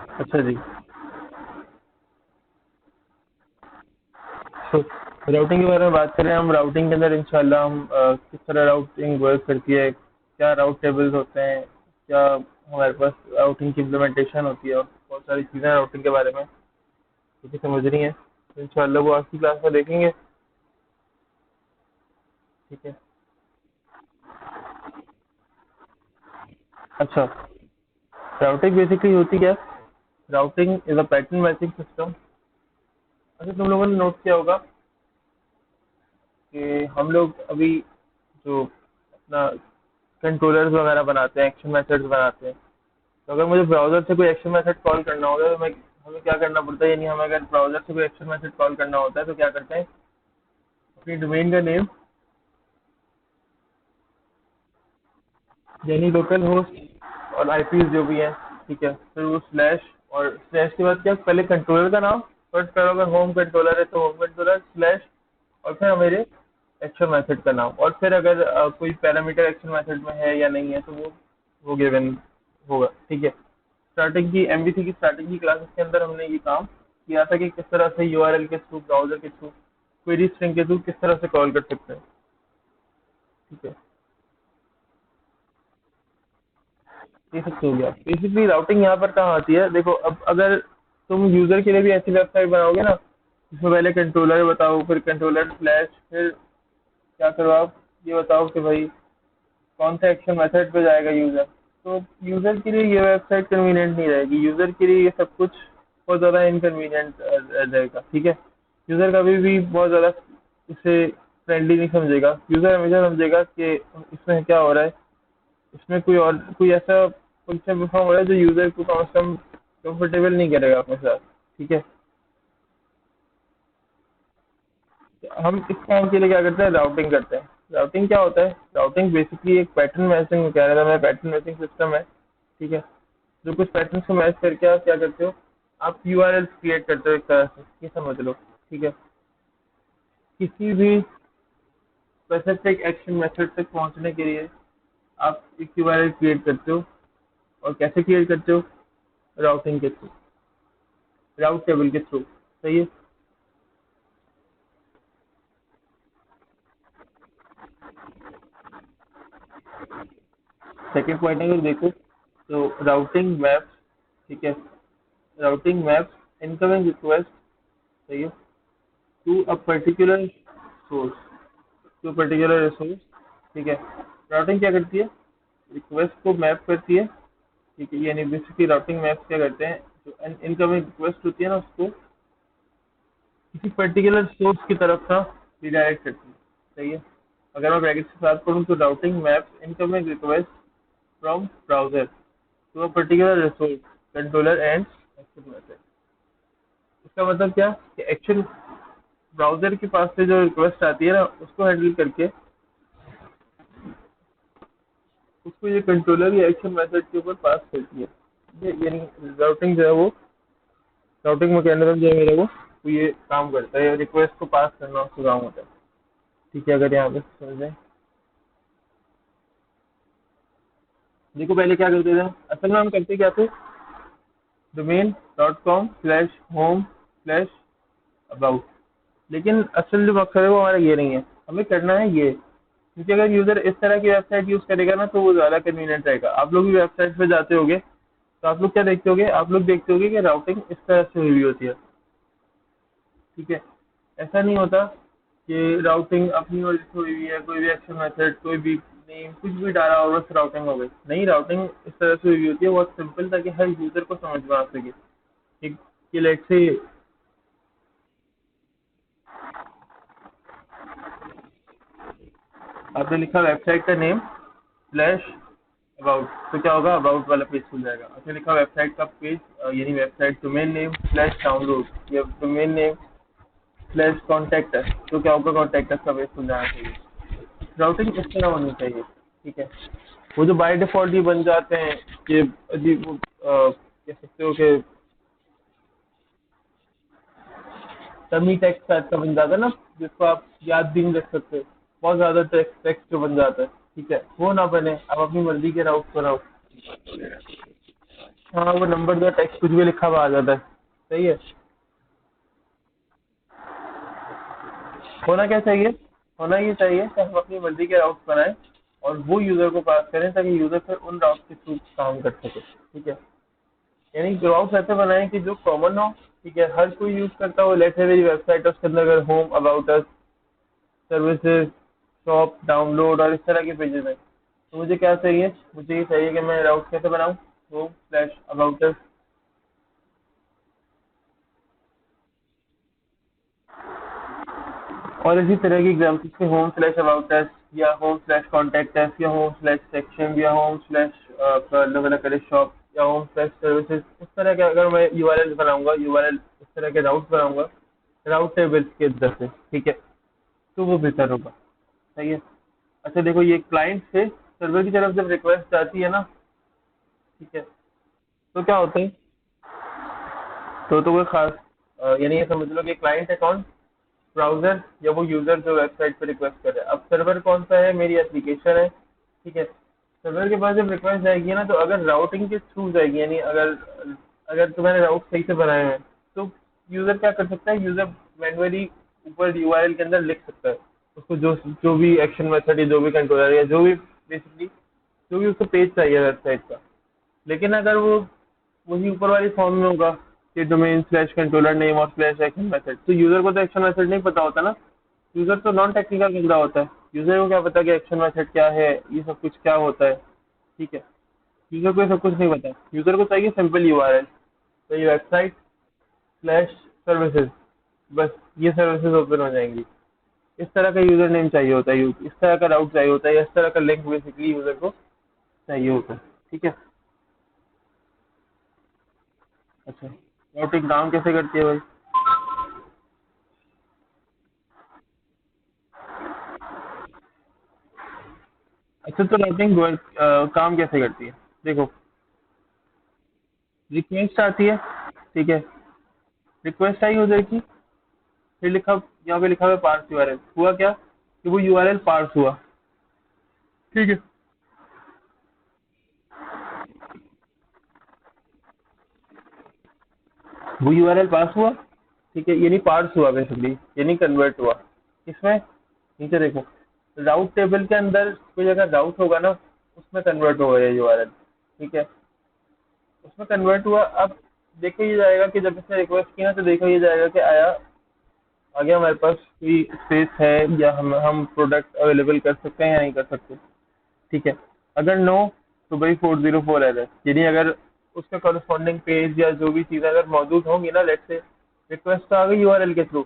अच्छा जी। तो राउटिंग के बारे में बात करें हम, राउटिंग के अंदर इंशाल्लाह हम किस तरह राउटिंग वर्क करती है, क्या राउट टेबल्स होते हैं, क्या हमारे पास राउटिंग की इम्प्लीमेंटेशन होती है, और बहुत सारी चीज़ें राउटिंग के बारे में क्योंकि समझनी है, तो इंशाल्लाह वो आज की क्लास में देखेंगे। ठीक है। अच्छा, राउटिंग बेसिकली होती क्या है? Routing is a pattern matching system. अच्छा, तुम लोगों ने नोट किया होगा कि हम लोग अभी जो अपना कंट्रोलर्स वगैरह बनाते हैं, एक्शन मेथड्स बनाते हैं, तो अगर मुझे ब्राउजर से कोई एक्शन मेथड कॉल करना होगा तो मैं हमें क्या करना पड़ता है, यानी हमें अगर ब्राउजर से कोई एक्शन मेथड कॉल करना होता है तो क्या करते हैं, अपनी डोमेन का नेम यानी लोकल होस्ट और आईपी जो भी है, ठीक है, फिर वो स्लैश, और स्लैश के बाद क्या, पहले कंट्रोलर का नाम, फर्स्ट करो, अगर होम कंट्रोलर है तो होम कंट्रोलर स्लैश, और फिर मेरे एक्शन मेथड का नाम, और फिर अगर कोई पैरामीटर एक्शन मेथड में है या नहीं है तो वो गिवन होगा। ठीक है। स्टार्टिंग की एमवीसी की स्टार्टिंग की क्लासेस के अंदर हमने ये काम किया था कि किस तरह से यूआरएल के थ्रू, ब्राउजर के थ्रू, क्वेरी स्ट्रिंग के थ्रू किस तरह से कॉल कर सकते हैं। ठीक है। ये सब तो हो गया। बेसिकली राउटिंग यहाँ पर कहाँ आती है, देखो अब अगर तुम यूजर के लिए भी ऐसी वेबसाइट बनाओगे ना, जिसमें पहले कंट्रोलर बताओ, फिर कंट्रोलर स्लैश, फिर क्या करो आप, ये बताओ कि भाई कौन सा एक्शन मेथड पे जाएगा यूजर, तो यूजर के लिए ये वेबसाइट कन्वीनियंट नहीं रहेगी, यूजर के लिए ये सब कुछ बहुत ज़्यादा इनकन्वीनियंट रहेगा। ठीक है। यूजर कभी भी बहुत ज़्यादा इसे फ्रेंडली नहीं समझेगा, यूजर हमेशा समझेगा कि इसमें क्या हो रहा है, इसमें कोई ऐसा फंक्शन परफॉर्म हो रहा है जो यूजर को कम से कम कंफर्टेबल नहीं करेगा अपने साथ। ठीक है। तो हम इस काम के लिए क्या करते हैं, राउटिंग करते हैं। राउटिंग क्या होता है, राउटिंग बेसिकली एक पैटर्न मैचिंग मैकेनिज्म है, पैटर्न मैचिंग सिस्टम है। ठीक है। जो कुछ पैटर्न को मैच करके आप क्या करते हो, आप यूआरएल क्रिएट करते हो एक तरह से, ये समझ लो। ठीक है। किसी भी स्पेसिफिक एक्शन मेथड तक पहुंचने के लिए आप एक यूआरएल क्रिएट करते हो, और कैसे क्रिएट करते हो, राउटिंग के थ्रू, राउट टेबल के थ्रू। सही है। सेकेंड पॉइंट अगर देखो तो राउटिंग मैप्स, ठीक है, राउटिंग मैप्स इनकमिंग रिक्वेस्ट, सही है, to a particular source, to particular resource. ठीक है। राउटिंग क्या करती है, रिक्वेस्ट को मैप करती है। ठीक है, यानी बेसिकली राउटिंग मैप्स क्या करते हैं, जो इनकमिंग रिक्वेस्ट होती है ना उसको किसी पर्टिकुलर सोर्स की तरफ ना रिडायरेक्ट करती है। सही है। अगर मैं ब्रैकेट के साथ पढ़ूँ तो routing maps incoming request from browser to a particular resource controller and action method. इसका मतलब क्या कि एक्शन ब्राउजर के पास से जो रिक्वेस्ट आती है ना उसको हैंडल करके उसको ये कंट्रोलर या एक्शन मेथड के ऊपर पास करती है। यानी राउटिंग जो है वो, राउटिंग मैकेनिज्म जो है मेरे वो ये काम करता है, रिक्वेस्ट को पास करना उसका काम होता है। ठीक है। अगर यहाँ पे समझ जाए, देखो पहले क्या करते थे, असल में हम करते क्या थे, domain dot com slash home slash about, लेकिन असल जो मकसद है वो हमारा ये नहीं है, हमें करना है ये, क्योंकि अगर यूजर इस तरह की वेबसाइट यूज करेगा ना तो वो ज्यादा कन्वीनियंट रहेगा। आप लोग भी वेबसाइट पे जाते होगे तो आप लोग क्या देखते होगे, आप लोग देखते होगे कि राउटिंग इस तरह से हुई होती है। ठीक है। ऐसा नहीं होता कि राउटिंग अपनी वजह से हुई हुई है, कोई भी एक्शन मेथड, कोई भी नेम, कुछ भी डाला और बस राउटिंग हो गई, नहीं, राउटिंग इस तरह से हुई होती है बहुत सिंपल, ताकि हर यूजर को समझ में आ सके। ठीक, कि लेट से आपने लिखा वेबसाइट का नेम स्लैश अबाउट, तो क्या होगा, अबाउट वाला पेज खुल जाएगा। आपने लिखा वेबसाइट का पेज, यानी website domain name slash download, या डोमेन नेम स्लैश कॉन्टैक्ट है, तो क्या होगा, कॉन्टैक्ट का पेज खुल जाना चाहिए। राउटिंग इस तरह होनी चाहिए। ठीक है। वो जो बाय डिफॉल्ट ही बन जाते हैं कि अजीब कह सकते हो कि डमी टेक्स्ट टाइप का बन जाता है ना, जिसको आप याद भी नहीं रख सकते, बहुत ज्यादा टेक्स्ट टेक्स्ट जो बन जाता है। ठीक है, वो ना बने, आप अपनी मर्जी के राउट बनाओ। हाँ वो नंबर दो टेक्स्ट कुछ भी लिखा हुआ आ जाता है। सही है। होना क्या चाहिए, होना ये चाहिए कि हम अपनी मर्जी के राउट्स बनाएं और वो यूजर को पास करें ताकि यूजर फिर उन राउट के थ्रू काम कर सके। ठीक है। यानी राउट्स ऐसे बनाएं कि जो कॉमन हो। ठीक है, हर कोई यूज करता हो। लेट्स से मेरी वेबसाइट है, उसके अंदर अगर home, about us, services, shop, download और इस तरह के पेजेस हैं, तो मुझे क्या चाहिए, मुझे ये चाहिए कि मैं राउट कैसे बनाऊं, होम स्लैश अबाउट अस। और इसी तरह की एग्जाम्पल्स के होम स्लैश अबाउट अस या होम स्लैश कॉन्टैक्ट अस या होम स्लैश सेक्शन या होम स्लैश अलग अलग करे शॉप या होम स्लैश सर्विसेज, इस तरह के अगर मैं यूआरएल बनाऊंगा, यूआरएल इस तरह के राउट बनाऊंगा राउट टेबल्स के अंदर से। ठीक है, तो वो बेहतर होगा। सही है। अच्छा देखो, ये क्लाइंट से सर्वर की तरफ जब रिक्वेस्ट जाती है ना, ठीक है, तो क्या होता है, तो कोई खास यानी ये समझ लो कि क्लाइंट है कौन, ब्राउजर या वो यूजर जो वेबसाइट पे रिक्वेस्ट कर रहा है। अब सर्वर कौन सा है, मेरी एप्लीकेशन है। ठीक है, सर्वर के पास जब रिक्वेस्ट जाएगी ना, तो अगर राउटिंग के थ्रू जाएगी, यानी अगर अगर तुम्हारे राउट सही से बनाए हुए हैं, तो यूजर क्या कर सकता है, यूजर मैनुअली ऊपर यूआरएल के अंदर लिख सकता है उसको, जो जो भी एक्शन मेथड या जो भी कंट्रोलर या जो भी बेसिकली जो भी उसको पेज चाहिए वेबसाइट का। लेकिन अगर वो वही ऊपर वाली फॉर्म में होगा कि डोमेन स्लैश कंट्रोलर नेम और स्लैश एक्शन मेथड, तो यूजर को तो एक्शन मेथड नहीं पता होता ना। यूजर तो नॉन टेक्निकल बंदा होता है, यूजर को क्या पता कि एक्शन मेथड क्या है, ये सब कुछ क्या होता है। ठीक है, यूजर को ये सब कुछ नहीं पता। यूजर को चाहिए सिंपल यूआरएल, तो ये वेबसाइट स्लैश सर्विसेज, बस ये सर्विसेज ओपन हो जाएंगी। इस तरह का यूजर नेम चाहिए होता है, इस तरह का राउट चाहिए होता है, इस तरह का लिंक बेसिकली यूजर को चाहिए होता है। ठीक है। अच्छा, राउटिंग काम कैसे करती है भाई? अच्छा, तो राउटिंग काम कैसे करती है? देखो, रिक्वेस्ट आती है। ठीक है, रिक्वेस्ट आई यूजर की, फिर लिखा, यहाँ पे लिखा हुआ पार्स यूआरएल, हुआ क्या कि वो यूआरएल पार्स हुआ। ठीक है, वो यूआरएल पास हुआ। ठीक है, यानी पार्स हुआ बेसिकली, यानी कन्वर्ट हुआ। किसमें, नीचे देखो, राउट टेबल के अंदर कोई अगर राउट होगा ना, उसमें कन्वर्ट होगा ये यूआरएल। ठीक है, उसमें कन्वर्ट हुआ। अब देखो ये जाएगा कि जब इसने रिक्वेस्ट की ना, तो देखो ये जाएगा कि आया, आगे हमारे पास कोई स्पेस है या हम प्रोडक्ट अवेलेबल कर सकते हैं या नहीं कर सकते। ठीक है, अगर नो, तो भाई 404 एरर, यानी अगर उसका कॉरेस्पॉन्डिंग पेज या जो भी चीज़ अगर मौजूद होंगी ना, लेट से रिक्वेस्ट तो आ गई यूआरएल के थ्रू,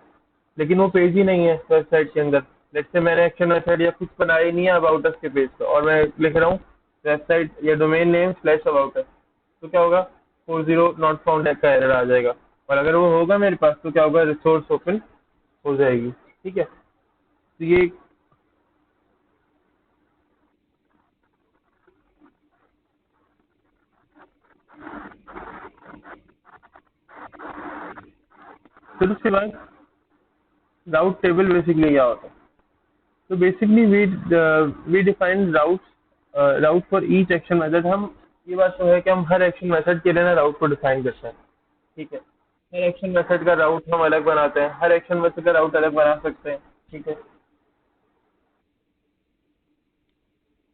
लेकिन वो पेज ही नहीं है वेबसाइट के अंदर। लेट से मैंने एक्शन मेथड या कुछ बनाया ही नहीं है अबाउट अस के पेज पे, और मैं लिख रहा हूँ वेबसाइट या domain name slash about us, तो क्या होगा, 40 नॉट फाउंड का एरर आ जाएगा। और अगर वो होगा मेरे पास, तो क्या होगा, रिसोर्स ओपन हो जाएगी। ठीक है, तो ये, फिर उसके बाद राउट टेबल बेसिकली क्या होता है? तो basically we define route for each action method. हम, ये बात तो है कि हम हर एक्शन मेथड के लिए ना राउट को डिफाइन करते हैं। ठीक है, हर एक्शन मेथड का राउट हम अलग बनाते हैं, हर एक्शन मेथड का राउट अलग बना सकते हैं। ठीक है,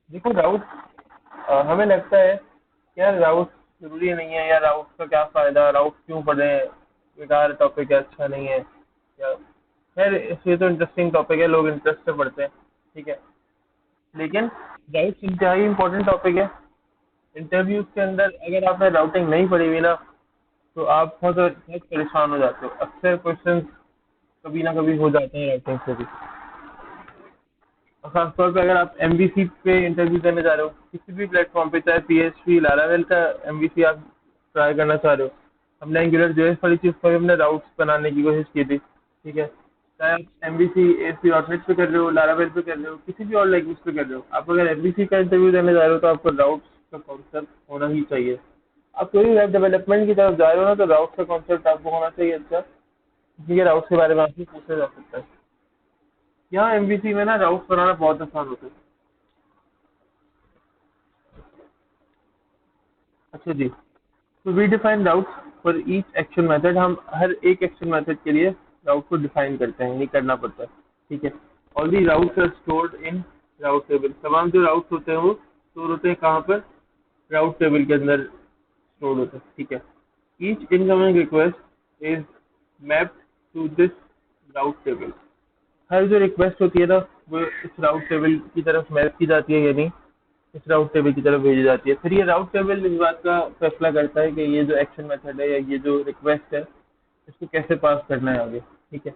देखो राउट, हमें लगता है कि यार राउट जरूरी नहीं है, या राउट का क्या फायदा, राउट क्यों पढ़े, बेकार टॉपिक है, अच्छा नहीं है या, खैर ये तो इंटरेस्टिंग टॉपिक है, लोग इंटरेस्ट से पढ़ते हैं। ठीक है, लेकिन राउट इंतहाई इंपॉर्टेंट टॉपिक है। इंटरव्यूज के अंदर अगर आपने राउटिंग नहीं पढ़ी हुई ना, तो आप बहुत बहुत परेशान हो जाते हो। अक्सर क्वेश्चन कभी ना कभी हो जाते हैं राइटिंग से भी। और खासतौर पे अगर आप एमवीसी पे इंटरव्यू देने जा रहे हो, किसी भी प्लेटफॉर्म पे, चाहे पीएचपी लारावेल का एमवीसी आप ट्राई करना चाह रहे हो, हमने एंगुलर जेएस वाली चीज पर हमने राउट्स बनाने की कोशिश की थी। ठीक है, चाहे आप एमवीसी एसपी डॉटनेट पे कर रहे हो, लारावेल पे कर रहे हो, किसी भी और लैंग्वेज पे कर रहे हो, आप अगर एमवीसी का इंटरव्यू देने जा रहे हो, तो आपको राउट्स का कॉन्सेप्ट होना ही चाहिए। आप कोई भी वेब डेवलपमेंट की तरफ जा रहे हो ना, तो राउट्स का कॉन्सेप्ट आपको होना चाहिए। अच्छा, ये राउट्स के बारे में आपसे पूछा जा सकता है। यहाँ एमवीसी में ना राउट्स बनाना बहुत आसान होता है। अच्छा जी, तो we define route for each action method, हम हर एक एक्शन मेथड के लिए राउट को डिफाइन करते हैं, नहीं करना पड़ता है। ठीक है। All the routes are stored in route table, तमाम जो राउट्स होते हैं वो स्टोर होते हैं कहाँ पर, राउट टेबल के अंदर स्टोर होता है। ठीक है। Each incoming request is mapped to this route table, हर जो रिक्वेस्ट होती है ना वो इस राउट टेबल की तरफ मैप की जाती है, यानी इस राउट टेबल की तरफ भेजी जाती है। फिर ये राउट टेबल इस बात का फैसला करता है कि ये जो एक्शन मेथड है या ये जो रिक्वेस्ट है इसको कैसे पास करना है आगे। ठीक है।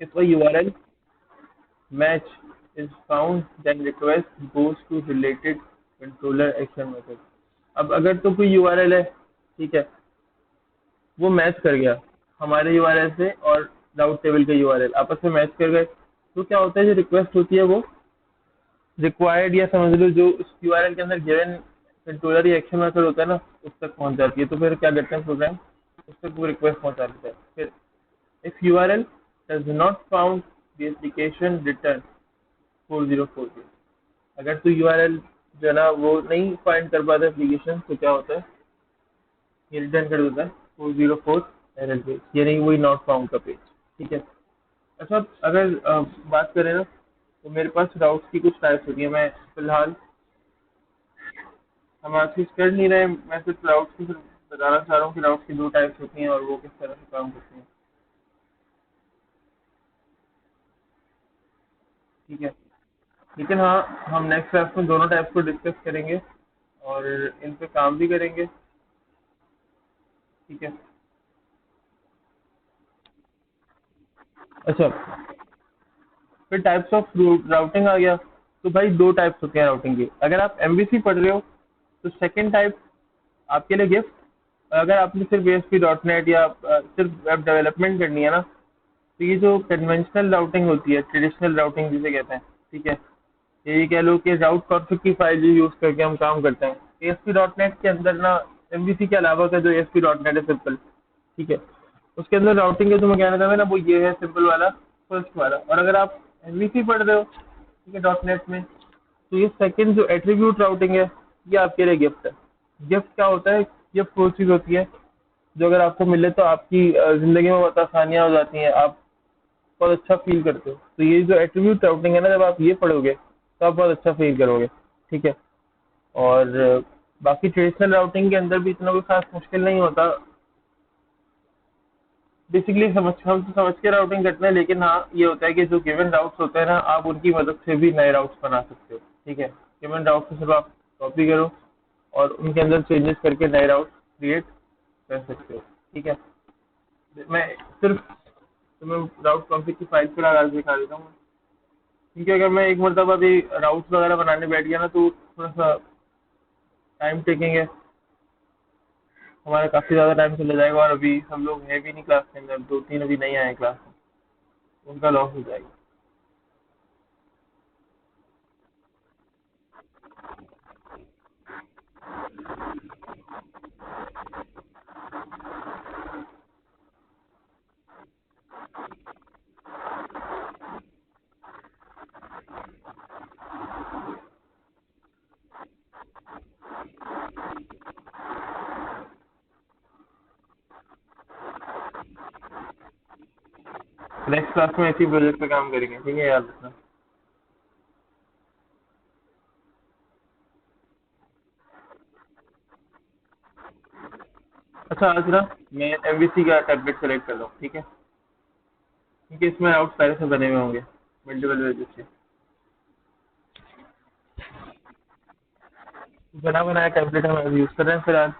If a URL match is found then request goes to related controller action method। अब अगर तो कोई यूआरएल है, ठीक है, वो मैच कर गया हमारे यूआरएल से और राउट टेबल के यूआरएल आपस में मैच कर गए, तो क्या होता है जो रिक्वेस्ट होती है वो रिक्वायर्ड या समझ लो जो उस यूआरएल के अंदर गिवन कंट्रोलर या एक्शन मेथड होता है ना उस तक पहुंच जाती है। तो फिर क्या करते हैं प्रोग्राम, उस तक वो रिक्वेस्ट पहुंचा देता है। फिर if URL does not found the application return 4040, अगर तो यूआरएल जो है ना वो नहीं फाइंड कर पाता एप्लीकेशन तो क्या होता है, ये रिटर्न कर देता है 404 एरर पेज, यानी वही नॉट फाउंड का पेज। ठीक है। अच्छा, अगर बात करें ना तो मेरे पास राउट्स की कुछ टाइप्स होती है। मैं फिलहाल हम आज चीज कर नहीं रहे, मैं सिर्फ राउट्स की सिर्फ बताना चाह रहा हूँ कि राउट्स की दो टाइप्स होती हैं और वो किस तरह से काम करती हैं। ठीक है। लेकिन हाँ, हम नेक्स्ट क्लास में दोनों टाइप्स को डिस्कस करेंगे और इन पे काम भी करेंगे। ठीक है। अच्छा, फिर टाइप्स ऑफ राउटिंग आ गया। तो भाई दो टाइप्स होते हैं राउटिंग की। अगर आप एमवीसी पढ़ रहे हो तो सेकंड टाइप आपके लिए गिफ्ट। अगर आपने सिर्फ ASP.NET या सिर्फ वेब डेवलपमेंट करनी है ना तो ये जो कन्वेंशनल राउटिंग होती है, ट्रेडिशनल राउटिंग जिसे कहते हैं, ठीक है, ये कह लो कि राउट कॉन्फ़िग की फाइल जो यूज करके हम काम करते हैं। ASP.NET के अंदर ना एमवीसी के अलावा का जो ASP.NET है सिंपल, ठीक है, उसके अंदर राउटिंग के जो मैं कहना चाहता हूँ ना वो ये है सिंपल वाला, फर्स्ट वाला। और अगर आप एमवीसी पढ़ रहे हो, ठीक है, डॉट नेट में, तो ये सेकंड जो एट्रीब्यूट राउटिंग है ये आपके लिए गिफ्ट है। गिफ्ट क्या होता है, गिफ्ट वो चीज़ होती है जो अगर आपको मिले तो आपकी जिंदगी में बहुत आसानियां हो जाती हैं, आप बहुत अच्छा फील करते हो। तो ये जो एट्रीब्यूट राउटिंग है ना, जब आप ये पढ़ोगे तो आप बहुत अच्छा फील करोगे। ठीक है। और बाकी ट्रेडिशनल राउटिंग के अंदर भी इतना कोई खास मुश्किल नहीं होता। बेसिकली हम तो समझ के राउटिंग करते हैं, लेकिन हाँ ये होता है कि जो गिवन राउट्स होते हैं ना आप उनकी मदद से भी नए राउट्स बना सकते हो। ठीक है। गिवन राउट को सिर्फ आप कॉपी करो और उनके अंदर चेंजेस करके नए राउट क्रिएट कर सकते हो। ठीक है। मैं सिर्फ तुम्हें राउट कॉन्फ़िग की फाइल पर आगे दिखा देता हूँ, क्योंकि अगर मैं एक मरतबा भी राउट्स वगैरह बनाने बैठ गया ना तो थोड़ा सा टाइम टेकिंग है, हमारा काफ़ी ज़्यादा टाइम चला जाएगा। और अभी हम लोग है भी नहीं क्लास के अंदर, दो तीन अभी नहीं आए क्लास में, उनका लॉस हो जाएगा। नेक्स्ट क्लास में इसी प्रोजेक्ट पे काम करेंगे, ठीक है, याद रखना। अच्छा, आज ना मैं एमवीसी का टैबलेट सेलेक्ट कर रहा हूँ, ठीक है, क्योंकि इसमें आउट पहले से बने हुए होंगे मल्टीपल वेजेस से। बना बनाया टैबलेट हम यूज़ कर रहे हैं फिर आज।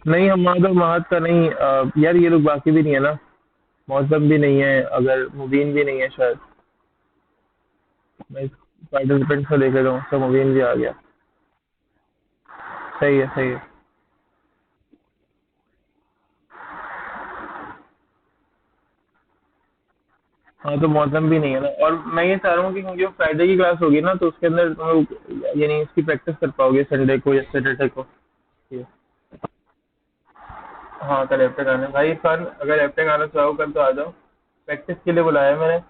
नहीं, हम महत का नहीं, यार ये लोग बाकी भी नहीं है ना, मौसम भी नहीं है, अगर मुबीन भी नहीं है शायद। मैं पार्टिसिपेंट्स को देख लेता हूँ, तो मुबीन भी आ गया। सही है, सही है। हाँ, तो मौसम भी नहीं है ना, और मैं ये चाह रहा हूँ कि क्योंकि वो फ्राइडे की क्लास होगी ना, तो उसके अंदर तुम लोग यानी इसकी प्रैक्टिस कर पाओगे संडे को या सैटरडे को। ये। हाँ, कल एफटेक आना है भाई इरफान, अगर एफटेक आना चाहो कल तो आ जाओ। प्रैक्टिस के लिए बुलाया है मैंने,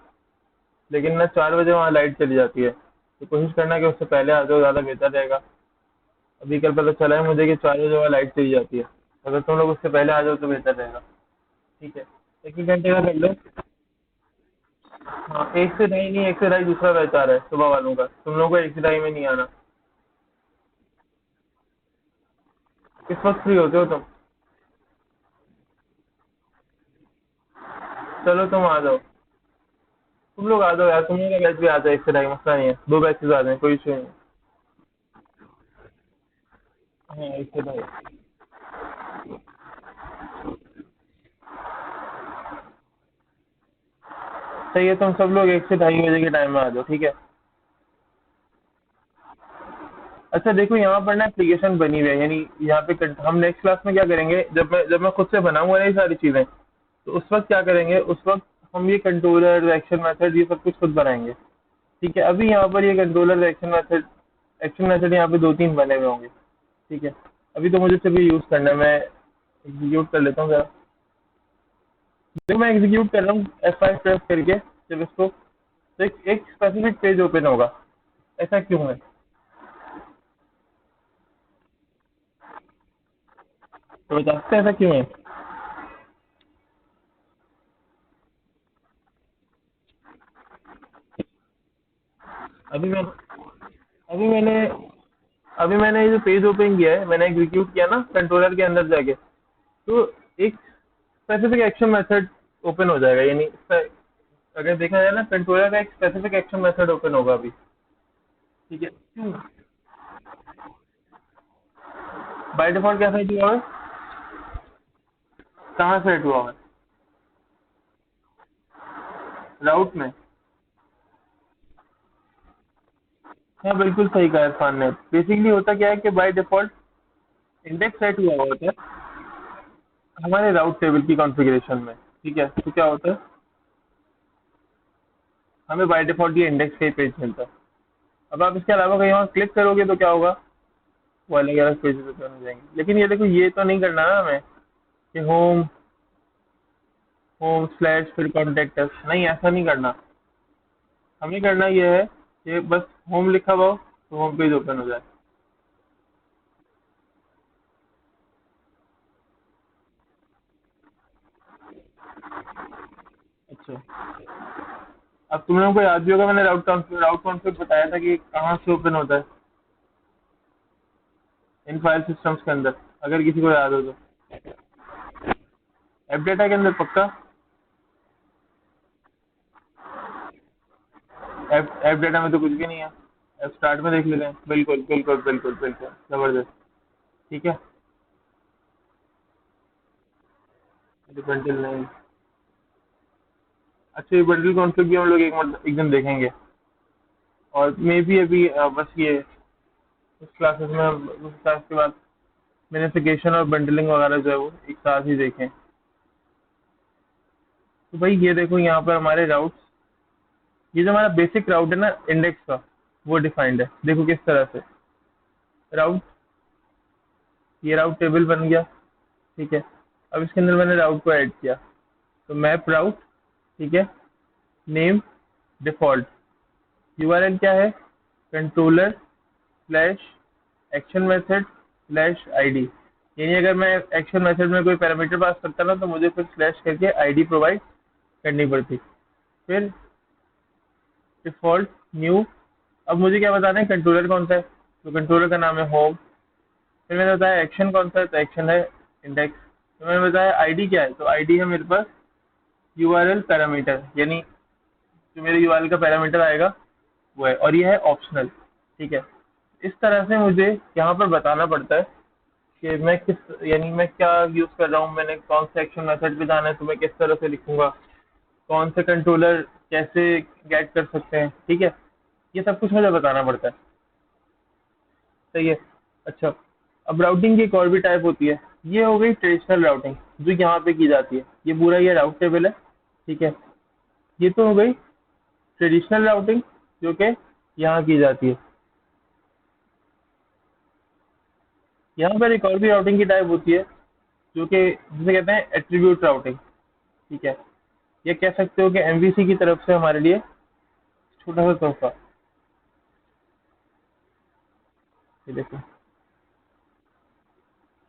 लेकिन ना 4 बजे वहाँ लाइट चली जाती है, तो कोशिश करना कि उससे पहले आ जाओ, ज़्यादा बेहतर रहेगा। अभी कल पता चला है मुझे कि 4 बजे वहाँ लाइट चली जाती है, अगर तुम लोग उससे पहले आ जाओ तो बेहतर रहेगा। ठीक है, एक एक घंटे का कर लो। हाँ, 1 से 2:30 नहीं, 1 से 2:30 दूसरा बैच आ रहा है सुबह वालों का, तुम लोगों को 1 से 2:30 में नहीं आना। किस वक्त फ्री होते हो तुम? चलो तुम आ जाओ, तुम लोग आ जाओ यार, तुम लोग का बैच भी आ जाए 1 से 2:30, मसला नहीं है, 2 बैचेज आ जाए, कोई इशू नहीं। हाँ, 1 से 2:30। सही है, तुम सब लोग 1 से 2:30 बजे के टाइम में आ जाओ, ठीक है। अच्छा देखो, यहाँ पर ना एप्लीकेशन बनी हुई है, यानी यहाँ पे हम नेक्स्ट क्लास में क्या करेंगे, जब मैं खुद से बनाऊंगा ना ये सारी चीज़ें, तो उस वक्त क्या करेंगे, उस वक्त हम ये कंट्रोलर एक्शन मेथड ये सब कुछ खुद बनाएंगे। ठीक है, अभी यहाँ पर ये कंट्रोलर एक्शन मेथड यहाँ पे 2-3 बने हुए होंगे। ठीक है, अभी तो मुझे सिर्फ यूज़ करना है, मैं एग्जीक्यूट कर लेता हूँ जरा। जब मैं एग्जीक्यूट कर रहा हूँ F5 प्रेस करके, जब इसको, तो एक स्पेसिफिक पेज ओपन होगा। ऐसा क्यों है? तो बता सकते हैं ऐसा क्यों है? अभी मैं अभी मैंने अभी मैंने ये जो पेज ओपन किया है, मैंने एग्जीक्यूट किया ना कंट्रोलर के अंदर जाके, तो एक स्पेसिफिक एक्शन मेथड ओपन हो जाएगा, यानी अगर देखा जाए ना, कंट्रोलर का एक स्पेसिफिक एक्शन मेथड ओपन होगा अभी। ठीक है, क्यों? बाय डिफॉल्ट क्या सेट हुआ है? कहाँ सेट हुआ है? राउट में? हाँ, बिल्कुल सही कहा इरफान ने। बेसिकली होता क्या है कि बाय डिफॉल्ट इंडेक्स सेट हुआ होता है हमारे राउट टेबल की कॉन्फ़िगरेशन में। ठीक है, तो क्या होता है, हमें बाय डिफॉल्ट ये इंडेक्स का ही पेज मिलता है। अब आप इसके अलावा कहीं और क्लिक करोगे तो क्या होगा, वो अलग अलग पेजेस ओपन हो जाएंगे। लेकिन ये देखो, ये तो नहीं करना ना हमें कि होम होम स्लैश फिर कॉन्टेक्ट अस, नहीं ऐसा नहीं करना। हमें करना ये है कि बस होम लिखा हुआ हो तो होम पेज ओपन हो जाए। अच्छा, अब तुम लोगों को याद भी होगा, मैंने राउट कॉन्फ़िग बताया था कि कहाँ से ओपन होता है इन फाइल सिस्टम्स के अंदर, अगर किसी को याद हो तो। एप डेटा के अंदर पक्का? एप डेटा में तो कुछ भी नहीं है। एप स्टार्ट में देख लेते हैं, बिल्कुल बिल्कुल बिल्कुल बिल्कुल, जबरदस्त। ठीक है, बंडल नहीं। अच्छा, ये बंडल कॉन्फ़िग भी हम लोग एक दिन देखेंगे। और मे बी अभी बस ये उस क्लासेस में, उस क्लास के बाद मिनिफिकेशन और बंडलिंग वगैरह जो है वो एक साथ ही देखें। तो भाई ये देखो, यहाँ पर हमारे राउट्स, ये जो हमारा बेसिक राउट है ना इंडेक्स का, वो डिफाइंड है। देखो किस तरह से राउट, ये राउट टेबल बन गया। ठीक है, अब इसके अंदर मैंने राउट को ऐड किया, तो मैप राउट। ठीक है, नेम डिफॉल्ट, यूआरएल क्या है, controller slash action method slash ID. यानी अगर मैं एक्शन मेथड में कोई पैरामीटर पास करता ना, तो मुझे फिर स्लैश करके आईडी प्रोवाइड करनी पड़ती। फिर डिफॉल्ट न्यू, अब मुझे क्या बताना है, कंट्रोलर कौन सा है, तो कंट्रोलर का नाम है होम। फिर मैंने बताया एक्शन कौन सा है, तो एक्शन है इंडेक्स। तो मैंने बताया आईडी क्या है, तो आईडी है मेरे पास यूआरएल पैरामीटर, यानी जो मेरे यूआरएल का पैरामीटर आएगा वो है, और ये है ऑप्शनल। ठीक है, इस तरह से मुझे यहाँ पर बताना पड़ता है कि मैं किस यानी मैं क्या यूज़ कर रहा हूँ, मैंने कौन सा एक्शन मेथड पे जाना है तो मैं किस तरह से लिखूंगा, कौन से कंट्रोलर कैसे गेट कर सकते हैं, ठीक है। ये सब कुछ मुझे बताना पड़ता है, सही है। अच्छा, अब राउटिंग की एक और भी टाइप होती है, ये हो गई ट्रेडिशनल राउटिंग जो यहाँ पे की जाती है, ये पूरा ये राउट टेबल है, ठीक है। ये तो हो गई ट्रेडिशनल राउटिंग जो कि यहाँ की जाती है। यहाँ पर एक और भी राउटिंग की टाइप होती है जो कि जिसे कहते हैं एट्रीब्यूट राउटिंग, ठीक है। ये कह सकते हो कि एमवीसी की तरफ से हमारे लिए छोटा सा तोहफा। ये देखो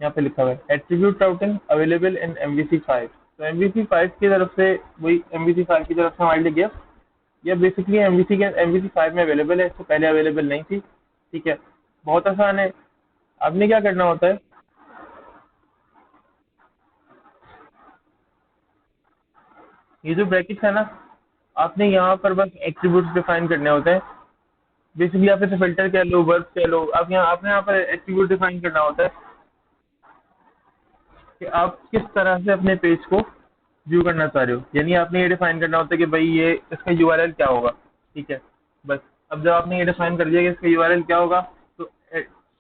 यहाँ पे लिखा हुआ है attribute routing available in MVC5। तो MVC5 की तरफ से, वही MVC5 की तरफ से हमारे लिए गिफ्ट, ये बेसिकली MVC5 में अवेलेबल है, इससे पहले अवेलेबल नहीं थी, ठीक है। बहुत आसान है, आपने क्या करना होता है, ये जो ब्रैकेट है ना, आपने यहाँ पर बस एट्रीब्यूट्स डिफाइन करने होते हैं। बेसिकली आप इसे फिल्टर कह लो, वर्ब कह लो, आप यहाँ आपने यहाँ पर एट्रीब्यूट डिफाइन करना होता है कि आप किस तरह से अपने पेज को व्यू करना चाह रहे हो। यानी आपने ये डिफाइन करना होता है कि भाई ये इसका यूआरएल क्या होगा, ठीक है। बस अब जब आपने ये डिफाइन कर दिया कि इसका यूआरएल क्या होगा, तो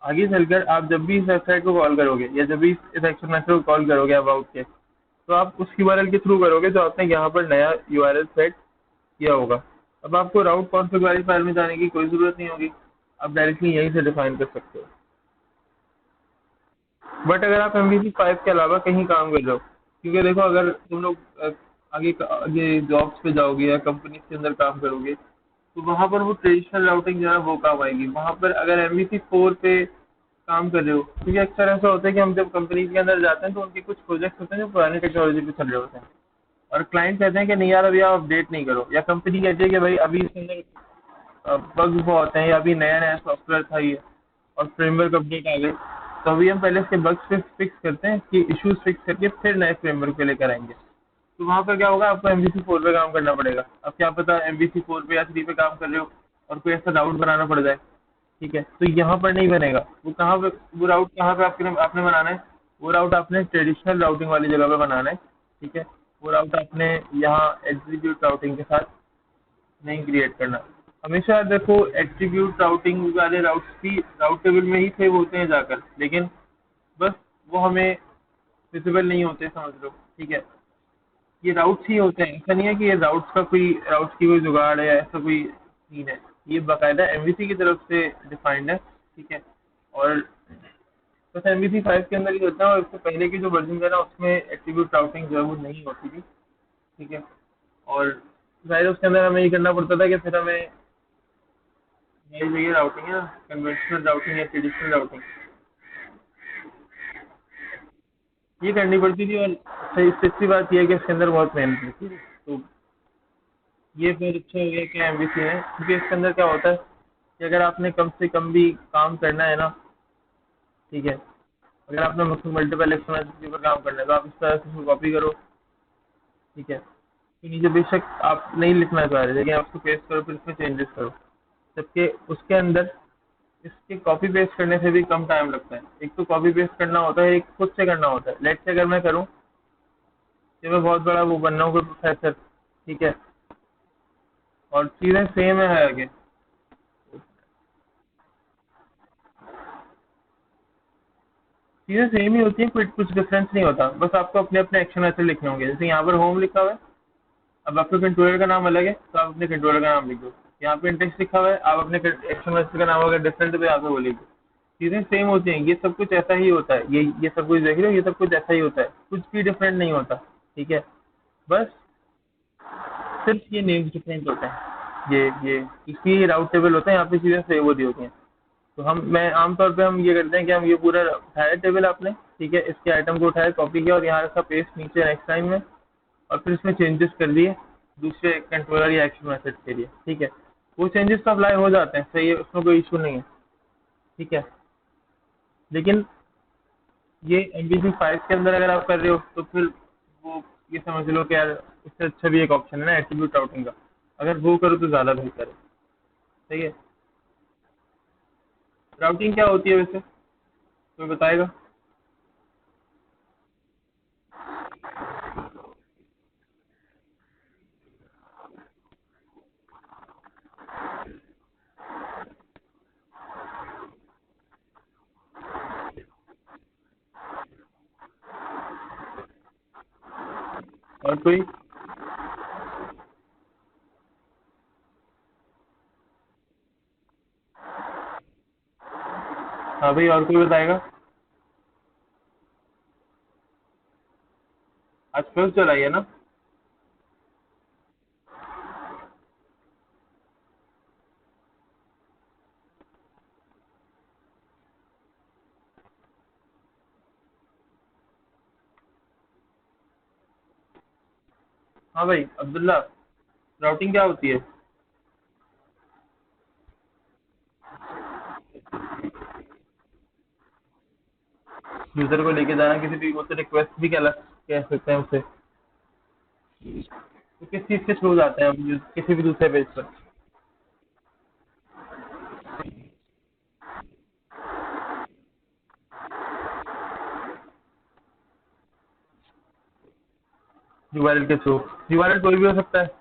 आगे चलकर आप जब भी इस वेबसाइट को कॉल करोगे या जब भी इस एक्शन मेथड को कॉल करोगे अबाउट के, तो आप उस यूआरएल के थ्रू करोगे जो आपने यहाँ पर नया यूआरएल सेट किया होगा। अब आपको राउट कॉन्फ़िगरेशन फाइल में जाने की कोई ज़रूरत नहीं होगी, आप डायरेक्टली यहीं से डिफाइन कर सकते हो। बट अगर आप MVC5 के अलावा कहीं काम कर रहे हो, क्योंकि देखो अगर तुम लोग आगे आगे जॉब्स पे जाओगे या कंपनी के अंदर काम करोगे, तो वहाँ पर वो ट्रेडिशनल राउटिंग जो है वो काम आएगी। वहाँ पर अगर MVC4 पे काम कर रहे हो, क्योंकि अक्सर ऐसा होता है कि हम जब कंपनी के अंदर जाते हैं तो उनके कुछ प्रोजेक्ट्स होते हैं जो पुरानी टेक्नोलॉजी पे चल रहे होते हैं, और क्लाइंट कहते हैं कि नहीं यार अभी आप अपडेट नहीं करो, या कंपनी कहती है कि भाई अभी इसके अंदर बग्स बहुत हैं या अभी नया नया सॉफ्टवेयर था ये और फ्रेमवर्क अपडेट आ गए, तो अभी हम पहले इसके बग्स फिक्स करते हैं कि इश्यूज फिक्स करके फिर नए फ्रेमवर्क पे लेकर आएंगे। तो वहाँ पर क्या होगा, आपको MVC4 पे काम करना पड़ेगा। अब क्या पता MVC4 पे या 3 पे काम कर रहे हो और कोई ऐसा राउट बनाना पड़ जाए, ठीक है, तो यहाँ पर नहीं बनेगा। वो कहाँ पे, वो राउट कहाँ पे आपने बनाना है, वो राउट आपने ट्रेडिशनल राउटिंग वाली जगह पे बनाना है, ठीक है। वो राउट आपने यहाँ एट्रीब्यूट राउटिंग के साथ नहीं क्रिएट करना। हमेशा देखो एट्रीब्यूट राउटिंग वाले राउट्स भी राउट टेबल में ही सेव होते हैं जाकर, लेकिन बस वो हमें विजिबल नहीं होते, समझ लो, ठीक है। ये राउट्स ही होते हैं, ऐसा नहीं है कि ये राउट्स की कोई जुगाड़ है या ऐसा कोई सीन है। ये बाकायदा MVC की तरफ से डिफाइंड है, ठीक है। और बस MVC5 के अंदर ये होता है, और इससे पहले की जो वर्जन है ना उसमें एट्रीब्यूट राउटिंग जो है वो नहीं होती थी, ठीक है। और जाहिर है उसके अंदर हमें ये करना पड़ता था कि फिर हमें ये राउटिंग है, कन्वेंशनल राउटिंग या ट्रेडिशनल राउटिंग, ये करनी पड़ती थी। और सही सच्ची बात यह है कि इसके अंदर बहुत मेहनत लगती है। तो ये फिर अच्छा हो गया कि MVC है, क्योंकि इसके अंदर क्या होता है कि अगर आपने कम से कम भी काम करना है ना, ठीक है, अगर आपने मल्टीपल एक्सपेरिमेंट के ऊपर काम करना है तो आप इस तरह से कॉपी करो, ठीक है। कि नीचे बेशक आप नहीं लिखना चाह रहे लेकिन आप उसको पेस्ट करो, फिर इसमें चेंजेस करो, जबकि उसके अंदर इसके कॉपी पेस्ट करने से भी कम टाइम लगता है। एक तो कॉपी पेस्ट करना होता है, एक खुद से करना होता है। लेट से अगर मैं करूँ कि मैं बहुत बड़ा वो बन रहा हूँ कोई प्रोफेसर, ठीक है, और चीज़ें सेम है आगे, चीज़ें सेम ही होती हैं, कोई कुछ डिफरेंस नहीं होता। बस आपको अपने अपने एक्शन मेथड लिखने होंगे। जैसे यहाँ पर होम लिखा हुआ है, अब आपके कंट्रोलर का नाम अलग है तो आप अपने कंट्रोलर का नाम लिख दो। यहाँ पे इंडेक्स लिखा हुआ है, आप अपने एक्शन मेथड का नाम अगर डिफरेंट है तो यहाँ पे वो लिख दो। चीज़ें सेम होती हैं, ये सब कुछ ऐसा ही होता है। ये सब कुछ देख रहे हो, ये सब कुछ ऐसा ही होता है, कुछ भी डिफरेंट नहीं होता, ठीक है। बस सिर्फ ये नेम्स डिफरेंट होते हैं। ये इसलिए राउट टेबल होता है, यहाँ पे चीज़ें सेव होती होती हैं। तो मैं आमतौर पे हम ये करते हैं कि हम ये पूरा उठाया टेबल आपने, ठीक है, इसके आइटम को उठाया, कॉपी किया और यहाँ रखा पेस्ट नीचे नेक्स्ट टाइम में, और फिर इसमें चेंजेस कर दिए दूसरे कंट्रोलर या एक्शन मेथड के लिए, ठीक है। वो चेंजेस तो अप्लाई हो जाते हैं, सही है, उसमें कोई इशू नहीं है, ठीक है। लेकिन ये MVC5 के अंदर अगर आप कर रहे हो तो फिर वो ये समझ लो कि यार इससे अच्छा भी एक ऑप्शन है ना एट्रीब्यूट राउटिंग का, अगर वो करो तो ज़्यादा बेहतर है, सही है। राउटिंग क्या होती है वैसे, कोई बताएगा? और कोई? हाँ भाई, और कोई बताएगा? आज फिर चलाई है ना? हाँ भाई अब्दुल्ला, राउटिंग क्या होती है? यूजर को लेके जाना किसी भी, वो तो रिक्वेस्ट भी कह सकते हैं उसे। तो किस चीज के थ्रू जाते हैं हम किसी भी दूसरे पेज पर? यूआरएल के थ्रू। यूआरएल कोई भी हो सकता है।